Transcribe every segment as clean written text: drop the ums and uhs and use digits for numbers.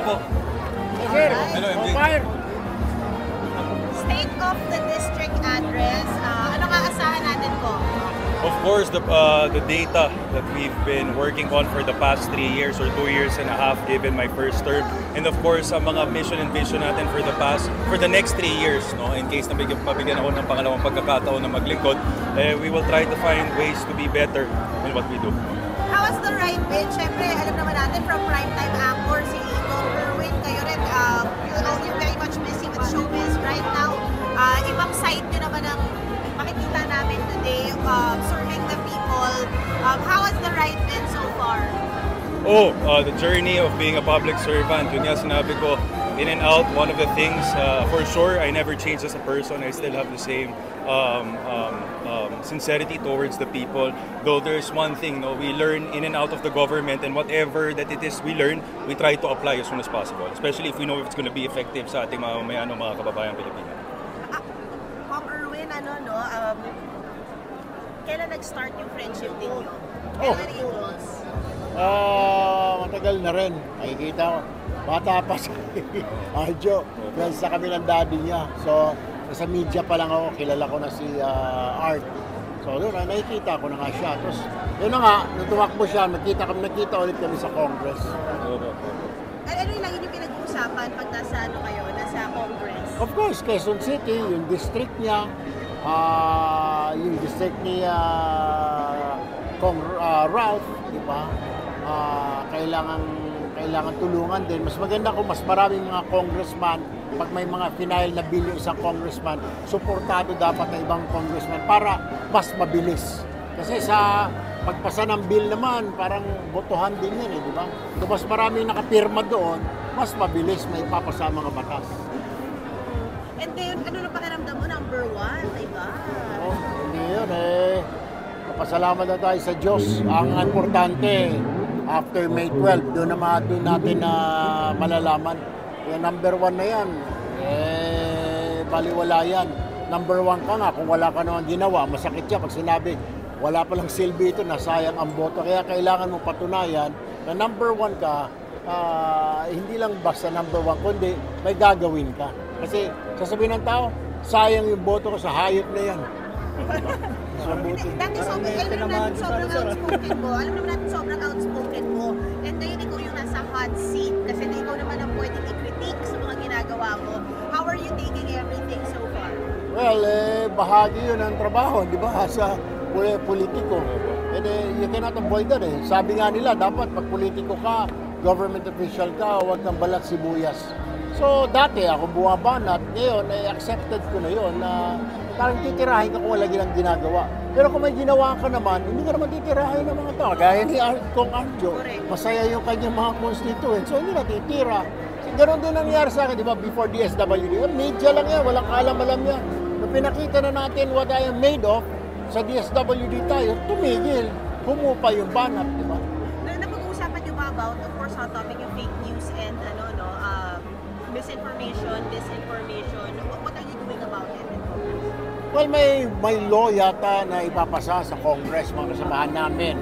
po. Sir, Hello, MJ. State of the district address, ano aasahan natin po? Of course, the data that we've been working on for the past 3 years or 2 years and a half given my first term. And of course, ang mga mission and vision natin for the next 3 years, no, in case na mabigyan ako ng pangalawang pagkakataon na maglingkod, we will try to find ways to be better in what we do. How was the ride been? Siyempre, alam naman natin from primetime actor, si Don Erwin, kayo rin, you're very much busy with showbiz right now. Ibang side nyo naman ang makikita namin today, serving the people. How has the ride been so far? The journey of being a public servant, yun nga sinabi ko, in and out, one of the things, for sure, I never changed as a person. I still have the same sincerity towards the people. Though there's one thing, no, we learn in and out of the government, and whatever that it is we learn, we try to apply as soon as possible. Especially if we know if it's going to be effective sa ating mga mamamayan o mga kababayang Pilipino. Ma'am Erwin, kailan nag-start yung friendship ninyo? Kailan it was? Matagal na rin. Nakikita ko. Bata pa si Arjo. Friends na kami ng daddy niya. So, sa media pa lang ako, kilala ko na si Art. So, doon, nakikita ko na nga siya. Tapos, yun na nga, nung tumakbo siya, nakita ulit kami sa Congress. Ano yung lagi niyo pinag-uusapan pag nasa Congress? Of course, Quezon City, yung district niya, yung district ni Ralph, di ba? Kailangan tulungan din. Mas maganda kung mas maraming mga congressman, pag may mga final na bill yung isang congressman, suportado dapat ng ibang congressman para mas mabilis. Kasi sa pagpasa ng bill naman, parang botohan din yan, di ba? Kung mas maraming nakapirma doon, mas mabilis may ipapasa mga batas. And then, ano na pakiramdam mo? Number 1, diba? Hindi yun Pasalamat na tayo sa Diyos. Ang importante, after May 12, doon natin na malalaman. Yung number 1 na yan, baliwala yan. Number 1 ka nga, kung wala ka naman ginawa, masakit siya pag sinabi, wala palang silbi ito, nasayang ang boto. Kaya kailangan mo patunayan na number 1 ka, hindi lang basta number 1, kundi may gagawin ka. Kasi sasabihin ng tao, sayang yung boto ko sa hayop na yan. Dati sobrang outspoken mo. Alam naman natin sobrang outspoken mo. And ngayon ikaw yung nasa hot seat. Kasi ikaw naman ang pwedeng i-critique sa mga ginagawa mo. How are you taking everything so far? Well, bahagi yun ng trabaho, di ba? Sa politiko. And you cannot avoid that Sabi nga nila, dapat pag politiko ka, government official ka, huwag kang balat sibuyas. So, dati ako bumabanat. Ngayon, accepted ko na yun na parang titirahin ka kung wala ginang ginagawa. Pero kung may ginawa ka naman, hindi ka naman titirahin ng mga tao. Gaya ni Kong Arjo, masaya yung kanyang mga constituents. So, hindi na titira. Ganon din nangyari sa akin, di ba, before DSWD. Media lang yan, walang kaalam-alam yan. Nung pinakita na natin what I am made of, sa DSWD tayo, tumigil. Humupa yung banat, di ba? Napag-uusapan niyo ba about, of course, hot topic yung fake news and misinformation, disinformation. What are you doing about it? Well, may law yata na ipapasa sa Congress, mga kasamahan namin.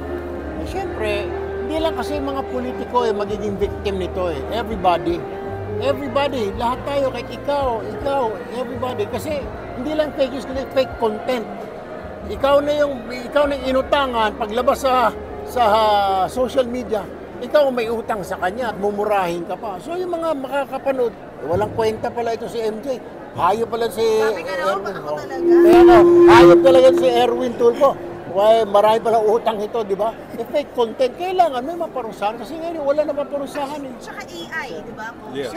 Siyempre, hindi lang kasi mga politiko magiging victim nito Everybody, lahat tayo, kahit ikaw, everybody. Kasi hindi lang fake news, kundi fake content. Ikaw na yung inutangan, paglabas sa social media, ikaw may utang sa kanya at mumurahin ka pa. So yung mga makakapanood, walang kwenta pala ito si MJ. Hayop pala si Erwin. Hayop talaga si Erwin Tulfo. Marami pala utang ito, di ba? Fake content, kailangan may maparusahan. Kasi ngayon, wala na maparusahan Tsaka AI, di ba? Yes.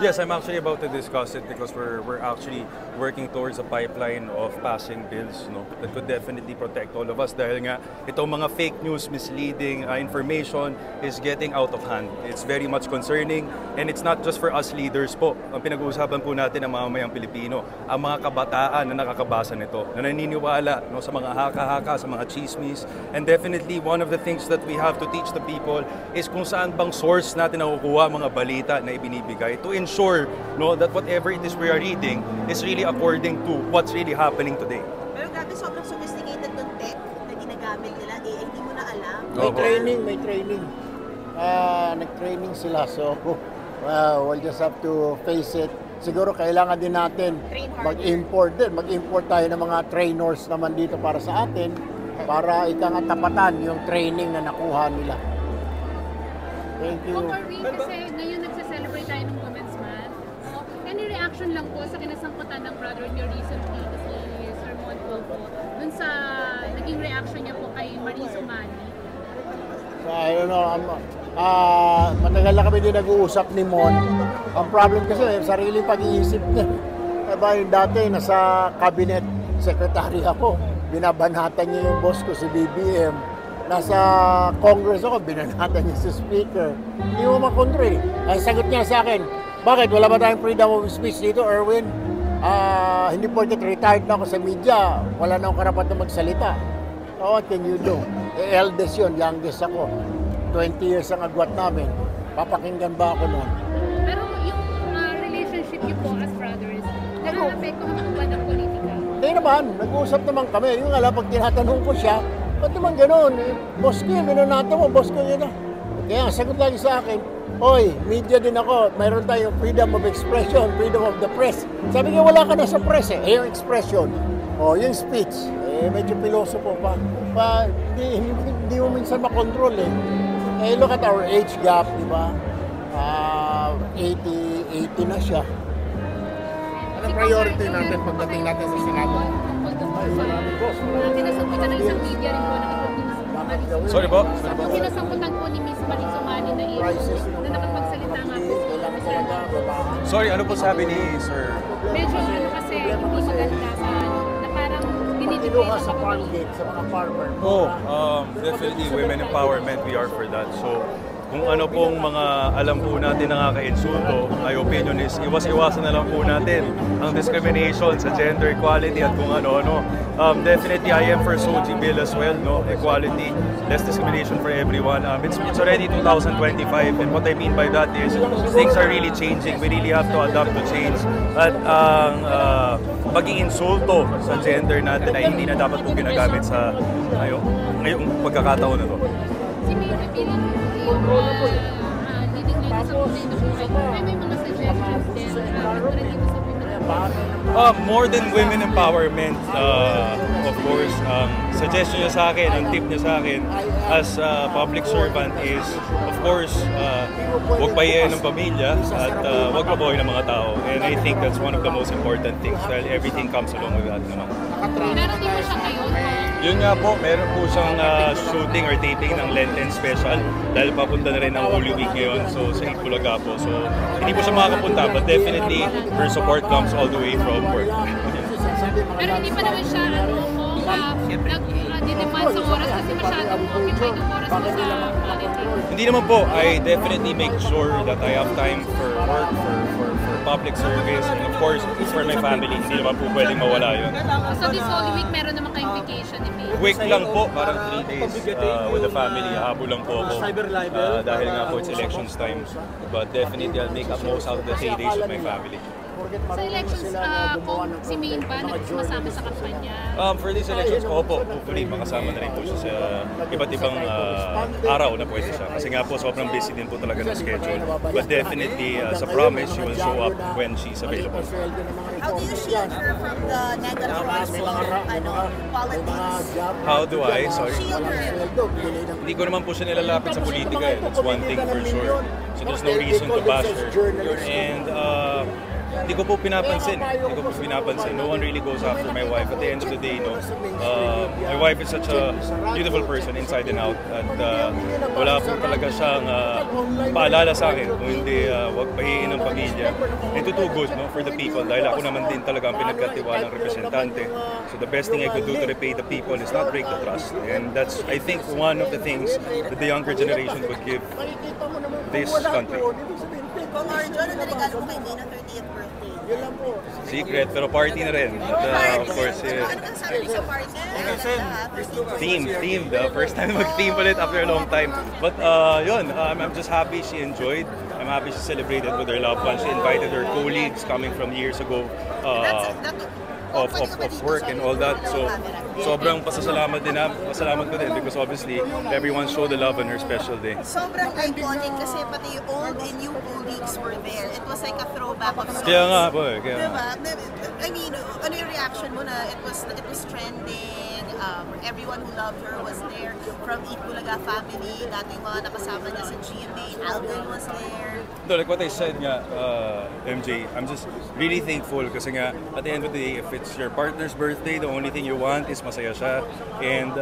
Yes, I'm actually about to discuss it because we're actually working towards a pipeline of passing bills that could definitely protect all of us. Dahil nga, itong mga fake news, misleading information is getting out of hand. It's very much concerning and it's not just for us leaders po. Ang pinag-uusapan po natin ng mamamayang Pilipino, ang mga kabataan na nakakabasa nito, na naniniwala sa mga haka-haka, sa mga chismis. And definitely, one of the things that we have to teach the people is kung saan bang source natin nakukuha mga balita na ibinibigay to ensure that whatever it is we are reading is really according to what's really happening today. Pero grabe, sobrang sophisticated ng tech na ginagamit nila. Hindi mo na alam. May training. nag-training sila. So, we'll just have to face it. Siguro kailangan din natin mag-import din. Mag-import tayo ng mga trainers naman dito para sa atin para ikangatampatan yung training na nakuha nila. Thank you. Kung Arvin, kasi ngayon nagsa-celebrate tayo ng Women's Month. So, any reaction lang po sa kinasangkutan ng brother niyo recently, kasi Sir Mon Polpo, dun sa naging reaction niya po kay Marie Sumani? So, I don't know. Matagal na kami din nag-uusap ni Mon. Ang problem kasi, sarili pag-iisip niya. Diba, yung dati, nasa cabinet secretary ako. Binabanatan niya yung boss ko si BBM. Nasa Congress ako, binanatan niya si Speaker. Hindi mo makontrol eh. Ang sagot niya sa akin, bakit? Wala ba tayong freedom of speech dito, Erwin? Hindi porket retired na ako sa media, wala na akong karapat na magsalita. Oh, what can you do? Eldest yun, youngest ako. 20 years ang agwat namin. Papakinggan ba ako noon? Pero yung relationship niyo po as brothers, nakaka-apektuhan po ba ng politika? Hindi naman, nag-uusap naman kami. Yung alam, pag tinatanong ko siya, ba't naman gano'n? Boss ko yun, binanata mo, boss ko yun. Kaya ang sagot lagi sa akin, oy, media din ako, mayroon tayong freedom of expression, freedom of the press. Sabi niya, wala ka na sa press eh. Yung expression, yung speech, medyo pilosopo pa. Hindi mo minsan makontrol eh. Look at our age gap, di ba? 80 na siya. Anong priority natin pagdating natin sa Senado? Kinasangkutan ng isang media rin po ng itong Sorry po? Yung kinasangkutan po ni Miss Marie Sumani na na nakapagsalita nga po sa Sorry, ano po sabi ni Sir? medyo kasi hindi maganda sa na parang Kinuha sa farm gate, sa mga farmer. Definitely women empowerment, we are for that. So, kung ano pong mga alam po natin na nakaka-insulto, my opinion is iwas-iwasan na lang po natin ang discrimination sa gender equality at kung ano-ano. Definitely, I am for SOGI bill as well, no? Equality, less discrimination for everyone. It's already 2025 and what I mean by that is things are really changing. We really have to adapt to change. At ang pag-iinsulto sa gender natin ay hindi na dapat po ginagamit sa ngayong pagkakataon na to. si Mayor bilang leading lady sa Pumino po ay may mga suggestions din para dito sa Pumino. More than women empowerment, of course, suggestion niya sa akin, ang tip niya sa akin as a public servant is, of course, huwag pahiyain ng pamilya at huwag mabuhay ng mga tao. And I think that's one of the most important things dahil everything comes along with that naman. Darating mo siya ngayon. Yun nga po, meron po siyang shooting or taping ng Lenten special dahil papunta na rin ng Holy Week ngayon, so sa Itbulaga po. So hindi po siya makakapunta, but definitely her support comes all the way from work. Pero hindi pa naman siya nag-demand sa oras kasi masyadong occupied ng oras ko sa politics. Hindi naman po, I definitely make sure that I have time for work, for public service, and of course, for my family. Hindi naman po pwedeng mawala yun. So this Holy Week, meron naman kayong vacation ni May? Week lang po, parang 3 days with the family. Habol lang po ako dahil nga po it's elections time. But definitely, I'll make the most out of the 3 days with my family. Sa elections, kung si Maine ba sumasama sa kampanya? For these elections, opo, hopefully makasama na rin po siya sa iba't ibang araw na pwede siya. Kasi nga po, sobrang busy din po talaga ng schedule. But definitely, as a promise, she will show up when she's available. How do you shield her from the negative politics? How do I? Sorry. Shield her. Hindi ko naman po siya nilalapit sa politika eh. That's one thing for sure. So there's no reason to bash her. And hindi ko po pinapansin. No one really goes after my wife. At the end of the day, my wife is such a beautiful person inside and out. At wala po talaga siyang paalala sa akin kung hindi wag pahihin ng pamilya. And to do good for the people. Dahil ako naman din talaga ang pinagkatiwalang representante. So the best thing I could do to repay the people is not break the trust. And that's, I think, one of the things that the younger generation would give this country. Kung Arjo, ano regalo mo kay May na 30th birthday? Secret, pero party na rin. At, of course, Ano kang sabi sa party? Themed. First time mag-theme ulit after a long time. But yun, I'm just happy she enjoyed. I'm happy she celebrated with her loved ones. She invited her colleagues coming from years ago. of work and all that. So sobrang pasasalamat ko din because obviously everyone showed the love on her special day. Sobrang iconic kasi pati yung old and new colleagues were there. It was like a throwback of sorts. Kaya nga po eh. Kaya nga. Diba? I mean, ano yung reaction mo na it was trending, everyone who loved her was there, from Eat Bulaga family, dating mga nakasama niya sa GMA, Alvin was there. No, like what I said nga, MJ, I'm just really thankful kasi nga, at the end of the day, if it's your partner's birthday, the only thing you want is masaya siya. And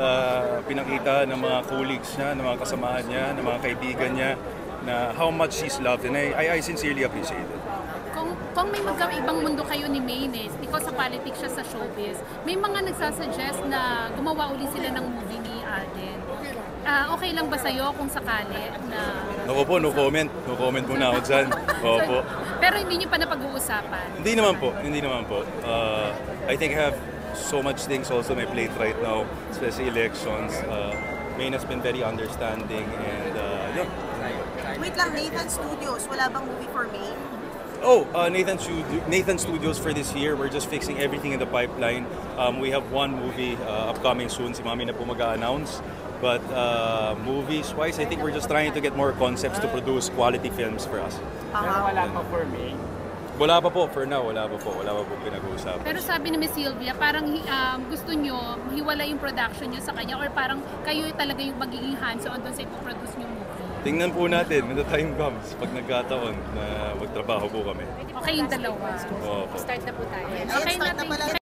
pinakita ng mga colleagues niya, ng mga kasamahan niya, ng mga kaibigan niya, na how much she's loved. And I sincerely appreciate it. Kung may magkaibang mundo kayo ni Maynes, because sa politics siya sa showbiz, may mga nagsasuggest na gumawa uli sila ng movie ni Alden. Okay lang ba sa'yo kung sakali na... Naku po, no comment. No comment muna ako dyan. Opo. Pero hindi niyo pa napag-uusapan? Hindi naman po. I think I have so much things also on my plate right now, especially elections. Maine has been very understanding and yeah. Wait lang, Nathan Studios, wala bang movie for Maine? Nathan Studios for this year. We're just fixing everything in the pipeline. We have one movie upcoming soon. Si Mami na po mag-a-announce. But movies-wise, I think we're just trying to get more concepts to produce quality films for us. Pero wala pa for me. Wala pa po, for now, wala pa po pinag-uusapan. Pero sabi ni Miss Sylvia, parang gusto nyo hiwala yung production nyo sa kanya or parang kayo talaga yung magiging hands-on doon sa ipoproduce nyo movie? Tingnan po natin when the time comes, pag nagkataon na magtrabaho po kami. Okay yung dalawa. Opo. Start na po tayo. Okay, start na pala.